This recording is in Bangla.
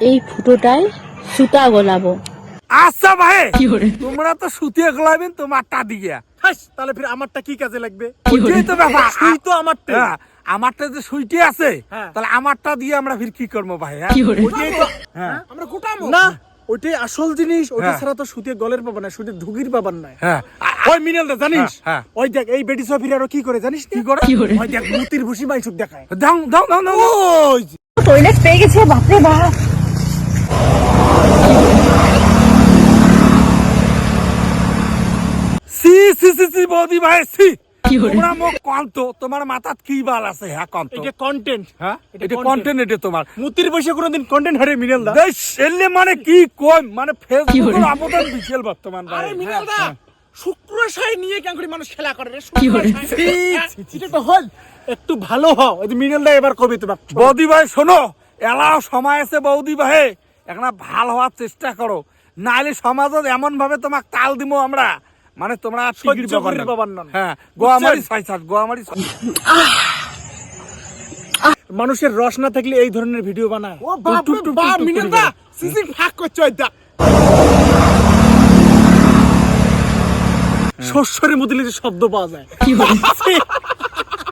এই ফুটোটায় সুতা গলাবো। আচ্ছা ভাই, তোমরা তো সুতিয়ে গলাবেন তোমারটা দিয়ে। তাহলে ফির আমারটা কি কাজে লাগবে? ওইটাই তো ব্যাপার। সুই তো আমারটা। হ্যাঁ, আমারটা যে সুইটি আছে, হ্যাঁ। তাহলে আমারটা দিয়ে আমরা ফির কি করবো ভাই? হ্যাঁ? ওইটাই তো হ্যাঁ। আমরা গোটামো না, ওইটাই আসল জিনিস। ওইটা হ্যাঁ। ছাড়া তো সুতিয়ে গলের পাবা না, সুতিয়ে ধুগির পাবার নাই। হ্যাঁ। ওই মিনালটা জানিস? হ্যাঁ। ওই দেখ এই বেটি সফির আরো কি করে জানিস? কি করে? ওই দেখ মুতির ভুসি মাইসুক দেখায়। দাও দাও দাও দাও। ওই যে। টয়লেট পেয়ে গেছে, বাপরে বাপ। সি সি সি সি বৌদি ভাই সি। তোমরা মোক কন্ত, তোমার মাথাত কি বাল আছে? হ্যাঁ কন্ত। এটা কন্টেন্ট। হ্যাঁ, এটা এটা content। কন্টেন্ট, এটা তোমার। মুতির বসে কোনোদিন কন্টেন্ট হারে মিনাল দা? দেশ এলে মানে কি কই, মানে ফেসবুকের অবদান বিশাল বর্তমান ভাই। আরে মিনাল দা, হ্যাঁ। শুক্রশাই নিয়ে কেন করে মানুষ খেলা করে রে? এটা তো হল একটু ভালো হও। এই যে মিনাল দা এবার কবি তোমাক। বৌদি ভাই শোনো, এলাও সময় আছে বৌদি ভাই, এখন ভাল হওয়ার চেষ্টা করো, নাইলে সমাজত এমন ভাবে তোমাক তাল দিব আমরা, মানে তোমরা টিকিট সহ্য করির পাবার না। হ্যাঁ, গোয়ামারি ছয় গোয়ামারি মানুষের রস না থাকলে এই ধরনের ভিডিও বানায়। ও বাপ রে বাপ, মিনাল দা, সিসি ফাঁক করছে ওই দা। শস্যের মধ্যে শব্দ পাওয়া যায়।